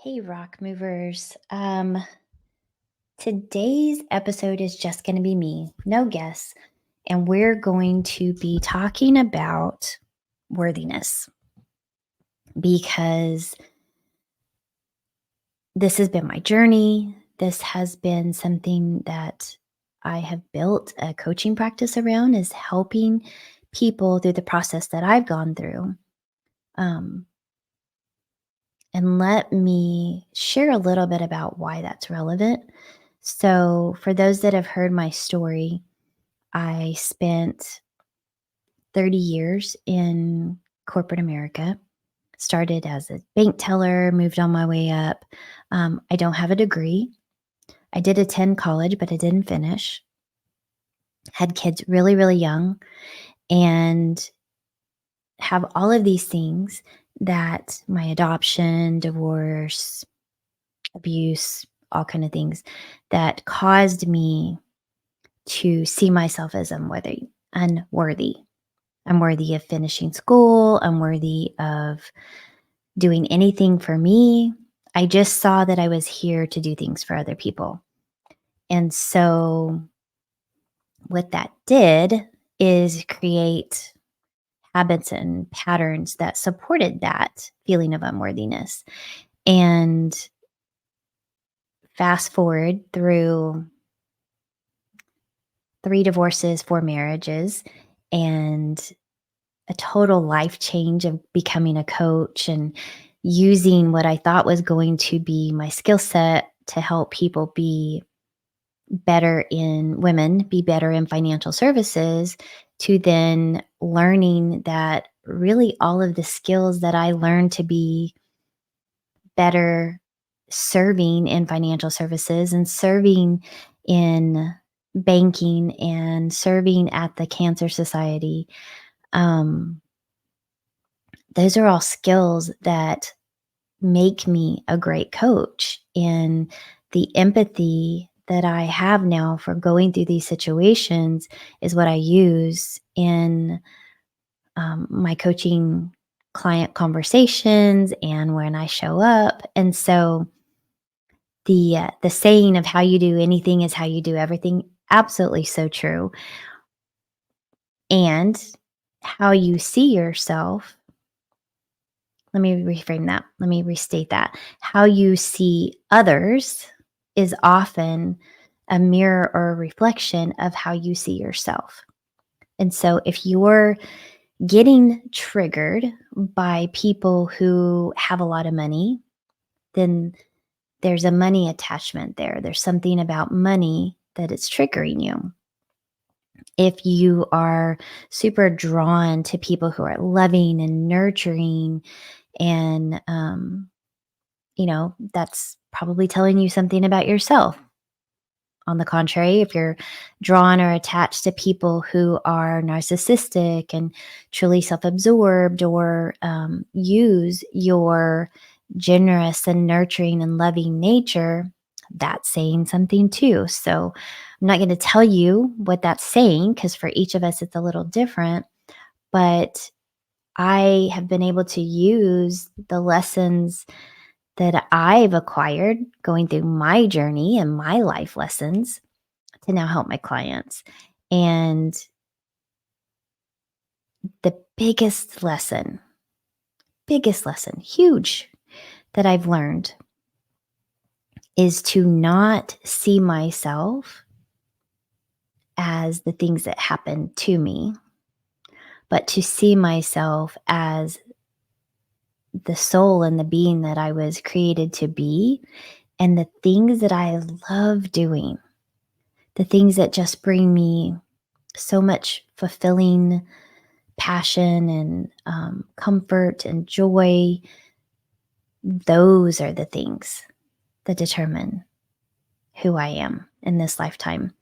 Hey, rock movers. Today's episode is just going to be me, no guests, and we're going to be talking about worthiness because this has been my journey. This has been something that I have built a coaching practice around, is helping people through the process that I've gone through. Um, and let me share a little bit about why that's relevant. So, for those that have heard my story, I spent 30 years in corporate America. Started as a bank teller, moved on my way up. I don't have a degree. I did attend college, but I didn't finish. Had kids really, really young, and have all of these things that my adoption, divorce, abuse, all kind of things that caused me to see myself as unworthy. I'm worthy of finishing school. I'm worthy of doing anything for me. I just saw that I was here to do things for other people. And so what that did is create habits and patterns that supported that feeling of unworthiness. And fast forward through 3 divorces, 4 marriages, and a total life change of becoming a coach and using what I thought was going to be my skill set to help people be better in women, be better in financial services, to then learning that really all of the skills that I learned to be better serving in financial services and serving in banking and serving at the Cancer Society. Um, those are all skills that make me a great coach. And the empathy that I have now for going through these situations is what I use in my coaching client conversations and when I show up. And so the saying of how you do anything is how you do everything, absolutely so true. And how you see yourself, let me reframe that. Let me restate that. How you see others is often a mirror or a reflection of how you see yourself. And so if you're getting triggered by people who have a lot of money, then there's a money attachment there. There's something about money that it's triggering you. If you are super drawn to people who are loving and nurturing and that's probably telling you something about yourself. On the contrary, if you're drawn or attached to people who are narcissistic and truly self absorbed or use your generous and nurturing and loving nature, that's saying something too. So I'm not going to tell you what that's saying because for each of us, it's a little different. But I have been able to use the lessons that I've acquired going through my journey and my life lessons to now help my clients. And the biggest lesson, huge, that I've learned is to not see myself as the things that happen to me, but to see myself as the soul and the being that I was created to be, and the things that I love doing, the things that just bring me so much fulfilling passion and comfort and joy. Those are the things that determine who I am in this lifetime.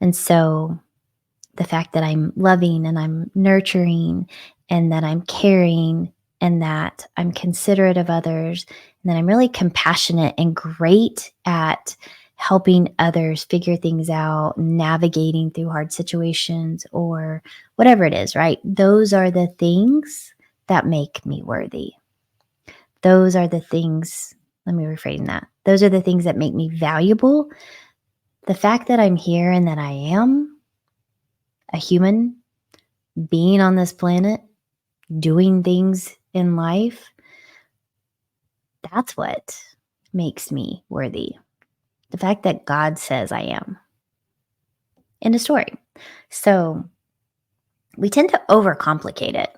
And so the fact that I'm loving and I'm nurturing and that I'm caring and that I'm considerate of others and that I'm really compassionate and great at helping others figure things out, navigating through hard situations or whatever it is, right? Those are the things that make me worthy. Those are the things Let me reframe that. Those are the things that make me valuable. The fact that I'm here and that I am a human being on this planet, doing things in life, that's what makes me worthy. The fact that God says I am. End of story. So we tend to overcomplicate it.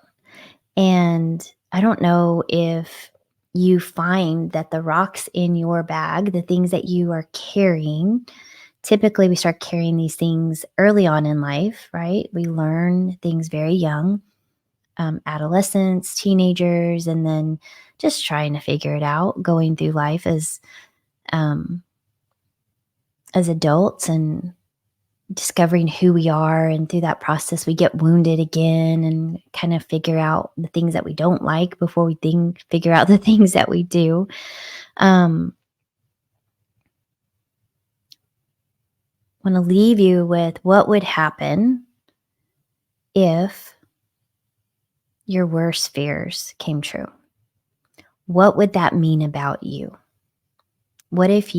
And I don't know if you find that the rocks in your bag, the things that you are carrying, typically we start carrying these things early on in life, right? We learn things very young, adolescents, teenagers, and then just trying to figure it out, going through life um, as adults and discovering who we are. And through that process, we get wounded again and kind of figure out the things that we don't like before we figure out the things that we do. Want to leave you with what would happen if your worst fears came true. What would that mean about you? What if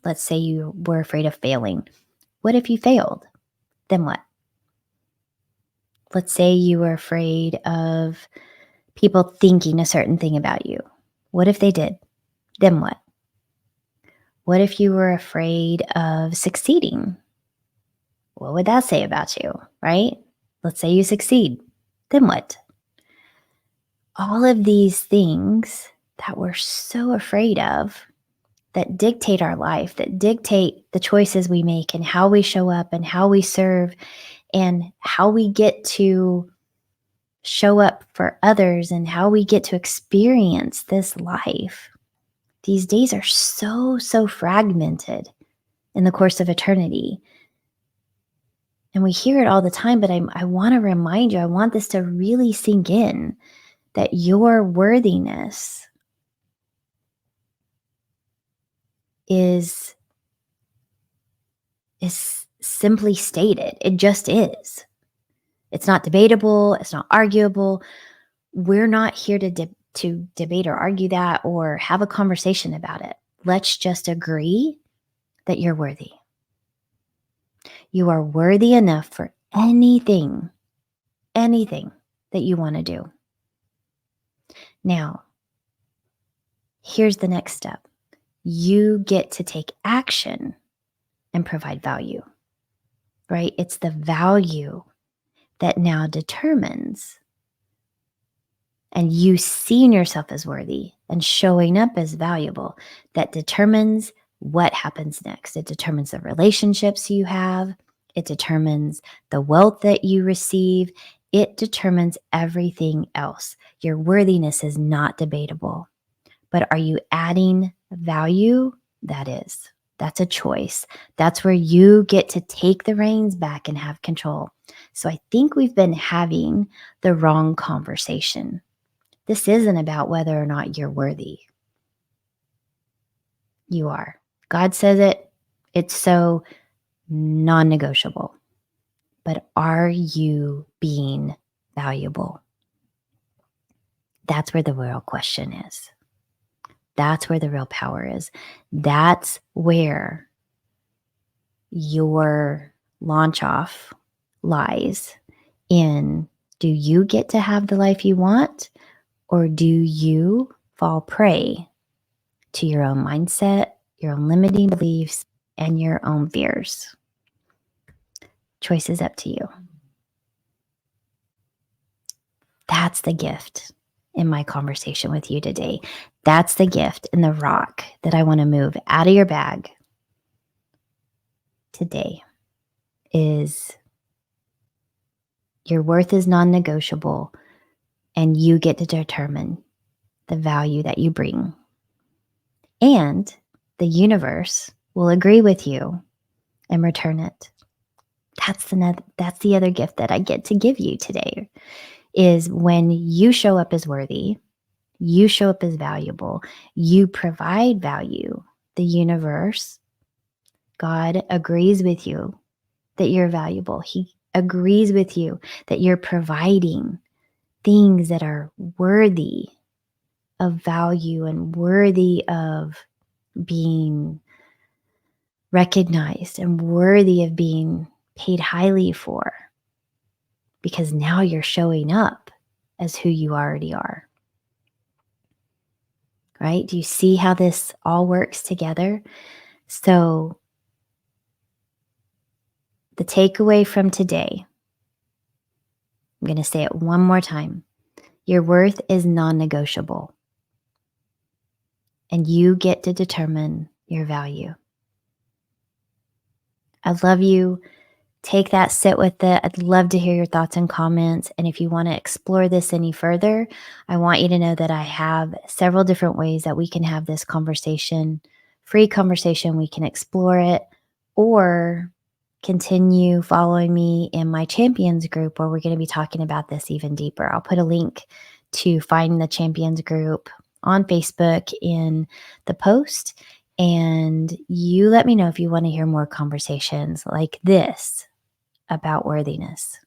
let's say you were afraid of failing. What if you failed? Then what? Let's say you were afraid of people thinking a certain thing about you. What if they did? Then what? What if you were afraid of succeeding? What would that say about you, right? Let's say you succeed. Then what? All of these things that we're so afraid of that dictate our life, that dictate the choices we make and how we show up and how we serve and how we get to show up for others and how we get to experience this life. These days are so fragmented in the course of eternity. And we hear it all the time, but I want to remind you, I want this to really sink in, that your worthiness is simply stated. It just is. It's not debatable. It's not arguable. We're not here to debate or argue that or have a conversation about it. Let's just agree that you're worthy. You are worthy enough for anything that you want to do. Now, here's the next step. You get to take action and provide value, right? It's the value that now determines, and you seeing yourself as worthy and showing up as valuable, that determines what happens next. It determines the relationships you have. It determines the wealth that you receive. It determines everything else. Your worthiness is not debatable. But are you adding value? That's a choice. That's where you get to take the reins back and have control. So I think we've been having the wrong conversation. This isn't about whether or not you're worthy. You are. God says it. It's so non-negotiable. But are you being valuable? That's where the real question is. That's where the real power is. That's where your launch off lies in, do you get to have the life you want, or do you fall prey to your own mindset, your own limiting beliefs, and your own fears? Choice is up to you. That's the gift in my conversation with you today. That's the gift in the rock that I want to move out of your bag today. Is your worth is non-negotiable, and you get to determine the value that you bring. And the universe will agree with you and return it. That's the other gift that I get to give you today, is when you show up as worthy, you show up as valuable, you provide value, the universe, God agrees with you that you're valuable. He agrees with you that you're providing things that are worthy of value and worthy of being recognized and worthy of being paid highly for, because now you're showing up as who you already are. Right? Do you see how this all works together? So, the takeaway from today, I'm going to say it one more time. Your worth is non negotiable, and you get to determine your value. I love you. Take that, sit with it. I'd love to hear your thoughts and comments. And if you want to explore this any further, I want you to know that I have several different ways that we can have this conversation, free conversation. We can explore it, or continue following me in my champions group, where we're going to be talking about this even deeper. I'll put a link to find the champions group on Facebook in the post. And you let me know if you want to hear more conversations like this about worthiness.